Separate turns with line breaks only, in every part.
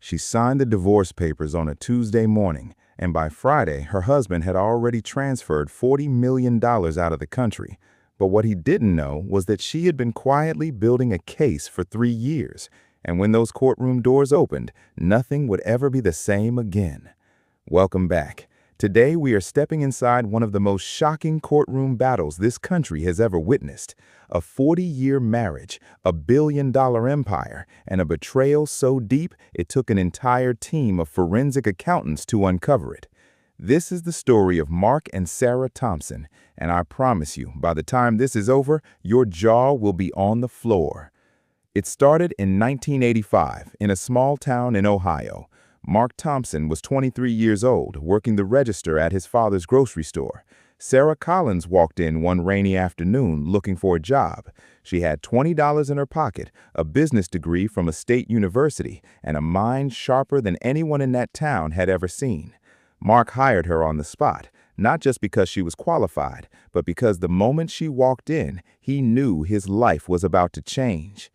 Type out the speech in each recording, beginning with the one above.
She signed the divorce papers on a Tuesday morning, and by Friday, her husband had already transferred $40 million out of the country. But what he didn't know was that she had been quietly building a case for 3 years, and when those courtroom doors opened, nothing would ever be the same again. Welcome back. Today, we are stepping inside one of the most shocking courtroom battles this country has ever witnessed. A 40-year marriage, a billion-dollar empire, and a betrayal so deep it took an entire team of forensic accountants to uncover it. This is the story of Mark and Sarah Thompson, and I promise you, by the time this is over, your jaw will be on the floor. It started in 1985 in a small town in Ohio. Mark Thompson was 23 years old, working the register at his father's grocery store. Sarah Collins walked in one rainy afternoon looking for a job. She had $20 in her pocket, a business degree from a state university, and a mind sharper than anyone in that town had ever seen. Mark hired her on the spot, not just because she was qualified, but because the moment she walked in, he knew his life was about to change.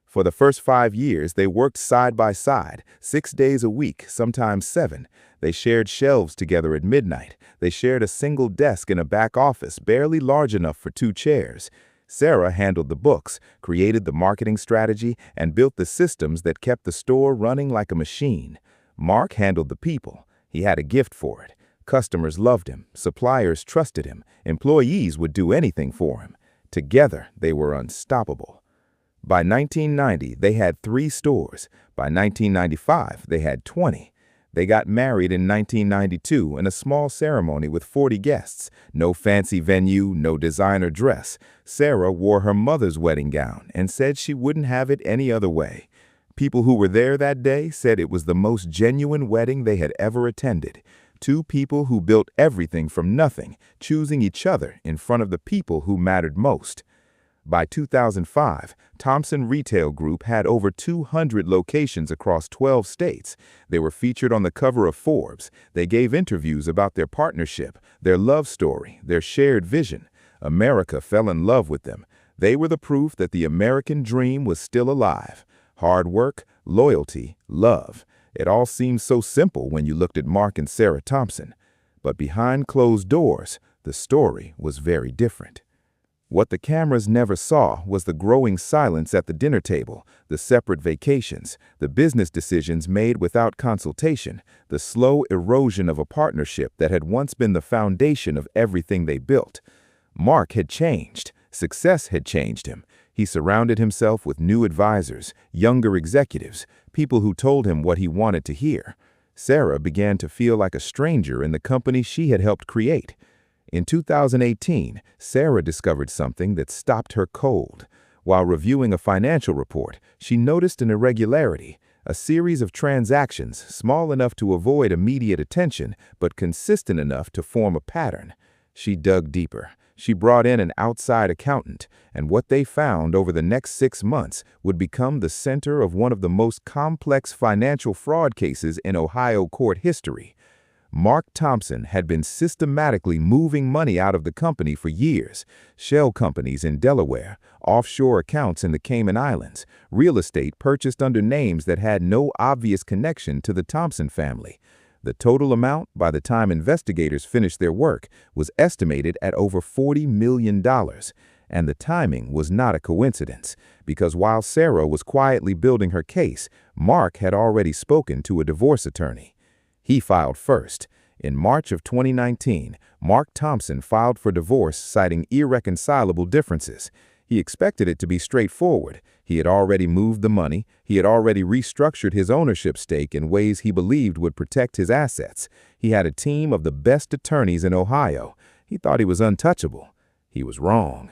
For the first 5 years, they worked side by side, 6 days a week, sometimes 7. They shared shelves together at midnight. They shared a single desk in a back office, barely large enough for 2 chairs. Sarah handled the books, created the marketing strategy, and built the systems that kept the store running like a machine. Mark handled the people. He had a gift for it. Customers loved him. Suppliers trusted him. Employees would do anything for him. Together, they were unstoppable. By 1990, they had 3 stores. By 1995, they had 20. They got married in 1992 in a small ceremony with 40 guests. No fancy venue, no designer dress. Sarah wore her mother's wedding gown and said she wouldn't have it any other way. People who were there that day said it was the most genuine wedding they had ever attended. 2 people who built everything from nothing, choosing each other in front of the people who mattered most. By 2005, Thompson Retail Group had over 200 locations across 12 states. They were featured on the cover of Forbes. They gave interviews about their partnership, their love story, their shared vision. America fell in love with them. They were the proof that the American dream was still alive. Hard work, loyalty, love. It all seemed so simple when you looked at Mark and Sarah Thompson. But behind closed doors, the story was very different. What the cameras never saw was the growing silence at the dinner table, the separate vacations, the business decisions made without consultation, the slow erosion of a partnership that had once been the foundation of everything they built. Mark had changed. Success had changed him. He surrounded himself with new advisors, younger executives, people who told him what he wanted to hear. Sarah began to feel like a stranger in the company she had helped create. In 2018, Sarah discovered something that stopped her cold. While reviewing a financial report, she noticed an irregularity, a series of transactions small enough to avoid immediate attention, but consistent enough to form a pattern. She dug deeper. She brought in an outside accountant, and what they found over the next 6 months would become the center of one of the most complex financial fraud cases in Ohio court history. Mark Thompson had been systematically moving money out of the company for years. Shell companies in Delaware, offshore accounts in the Cayman Islands, real estate purchased under names that had no obvious connection to the Thompson family. The total amount, by the time investigators finished their work, was estimated at over $40 million. And the timing was not a coincidence, because while Sarah was quietly building her case, Mark had already spoken to a divorce attorney. He filed first. In March of 2019, Mark Thompson filed for divorce citing irreconcilable differences. He expected it to be straightforward. He had already moved the money. He had already restructured his ownership stake in ways he believed would protect his assets. He had a team of the best attorneys in Ohio. He thought he was untouchable. He was wrong.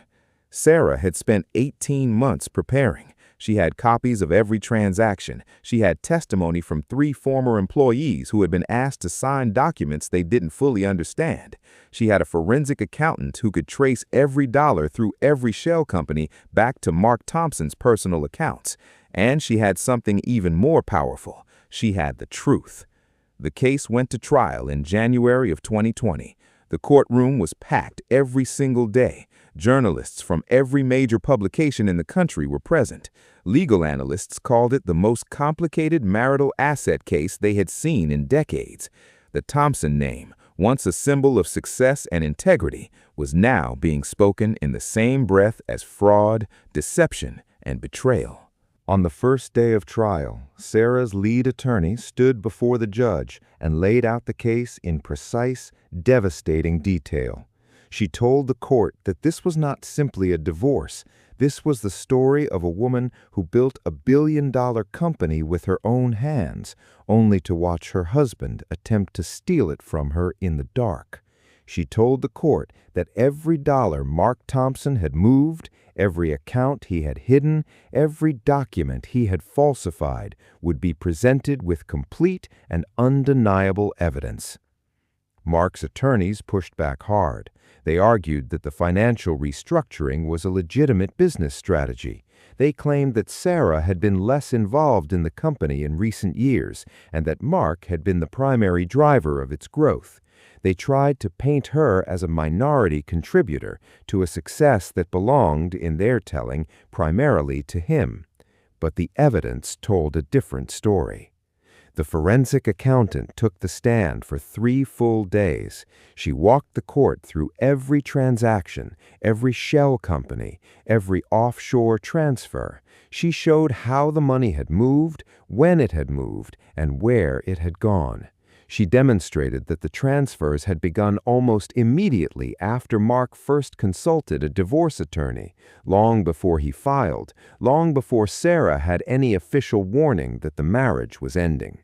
Sarah had spent 18 months preparing. She had copies of every transaction. She had testimony from 3 former employees who had been asked to sign documents they didn't fully understand. She had a forensic accountant who could trace every dollar through every shell company back to Mark Thompson's personal accounts. And she had something even more powerful. She had the truth. The case went to trial in January of 2020. The courtroom was packed every single day. Journalists from every major publication in the country were present. Legal analysts called it the most complicated marital asset case they had seen in decades. The Thompson name, once a symbol of success and integrity, was now being spoken in the same breath as fraud, deception, and betrayal. On the first day of trial, Sarah's lead attorney stood before the judge and laid out the case in precise, devastating detail. She told the court that this was not simply a divorce. This was the story of a woman who built a billion-dollar company with her own hands, only to watch her husband attempt to steal it from her in the dark. She told the court that every dollar Mark Thompson had moved, every account he had hidden, every document he had falsified would be presented with complete and undeniable evidence. Mark's attorneys pushed back hard. They argued that the financial restructuring was a legitimate business strategy. They claimed that Sarah had been less involved in the company in recent years and that Mark had been the primary driver of its growth. They tried to paint her as a minority contributor to a success that belonged, in their telling, primarily to him. But the evidence told a different story. The forensic accountant took the stand for 3 full days. She walked the court through every transaction, every shell company, every offshore transfer. She showed how the money had moved, when it had moved, and where it had gone. She demonstrated that the transfers had begun almost immediately after Mark first consulted a divorce attorney, long before he filed, long before Sarah had any official warning that the marriage was ending.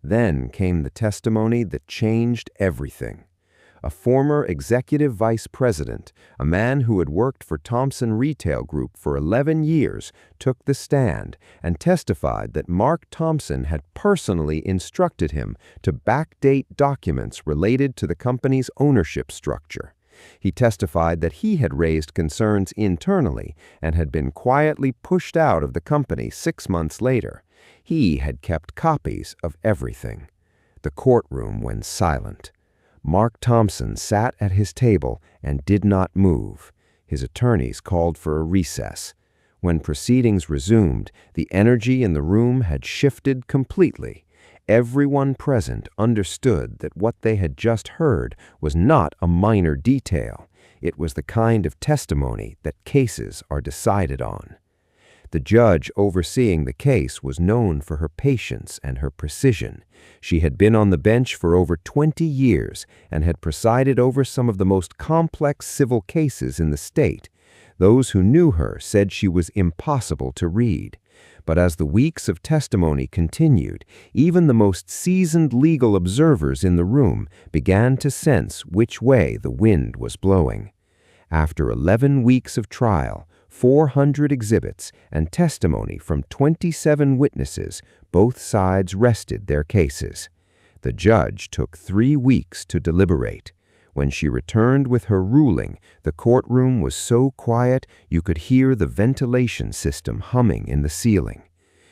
Then came the testimony that changed everything. A former executive vice president, a man who had worked for Thompson Retail Group for 11 years, took the stand and testified that Mark Thompson had personally instructed him to backdate documents related to the company's ownership structure. He testified that he had raised concerns internally and had been quietly pushed out of the company 6 months later. He had kept copies of everything. The courtroom went silent. Mark Thompson sat at his table and did not move. His attorneys called for a recess. When proceedings resumed, the energy in the room had shifted completely. Everyone present understood that what they had just heard was not a minor detail. It was the kind of testimony that cases are decided on. The judge overseeing the case was known for her patience and her precision. She had been on the bench for over 20 years and had presided over some of the most complex civil cases in the state. Those who knew her said she was impossible to read. But as the weeks of testimony continued, even the most seasoned legal observers in the room began to sense which way the wind was blowing. After 11 weeks of trial, 400 exhibits, and testimony from 27 witnesses, both sides rested their cases. The judge took 3 weeks to deliberate. When she returned with her ruling, the courtroom was so quiet you could hear the ventilation system humming in the ceiling.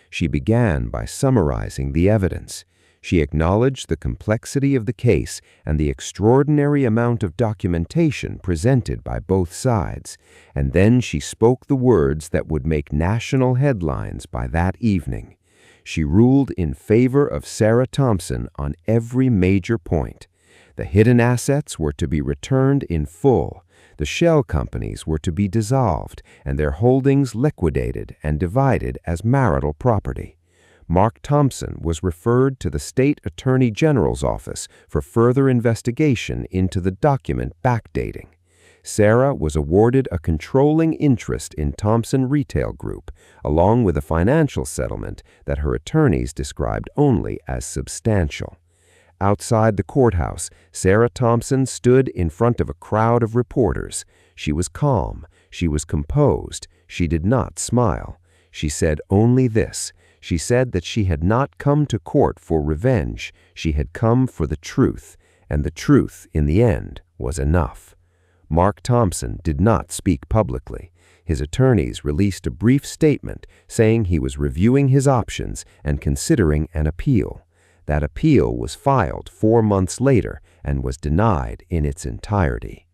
She began by summarizing the evidence. She acknowledged the complexity of the case and the extraordinary amount of documentation presented by both sides, and then she spoke the words that would make national headlines by that evening. She ruled in favor of Sarah Thompson on every major point. The hidden assets were to be returned in full. The shell companies were to be dissolved and their holdings liquidated and divided as marital property. Mark Thompson was referred to the State Attorney General's office for further investigation into the document backdating. Sarah was awarded a controlling interest in Thompson Retail Group, along with a financial settlement that her attorneys described only as substantial. Outside the courthouse, Sarah Thompson stood in front of a crowd of reporters. She was calm. She was composed. She did not smile. She said only this. She said that she had not come to court for revenge. She had come for the truth, and the truth, in the end, was enough. Mark Thompson did not speak publicly. His attorneys released a brief statement saying he was reviewing his options and considering an appeal. That appeal was filed 4 months later,
and was denied in its entirety.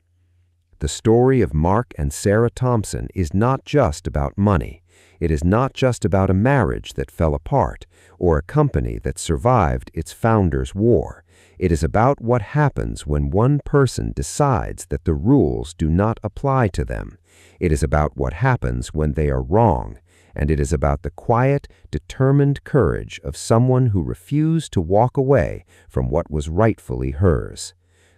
The story of Mark and Sarah Thompson is not just about money. It is not just about a marriage that fell apart or a company that survived its founder's war. It is about what happens when one person decides that the rules do not apply to them. It is about what happens when they are wrong, and it is about the quiet, determined courage of someone who refused to walk away from what was rightfully hers.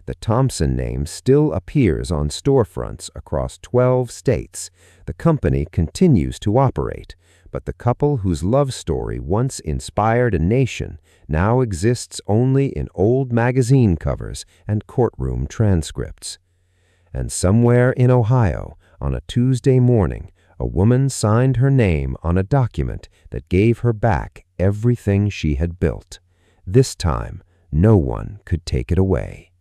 The Thompson name still appears on storefronts across 12 states. The company continues to operate, but the couple whose love story once inspired a nation now exists only in old magazine covers and courtroom transcripts. And somewhere in Ohio, on a Tuesday morning, a woman signed her name on a document that gave her back everything she had built. This time, no one could take it away.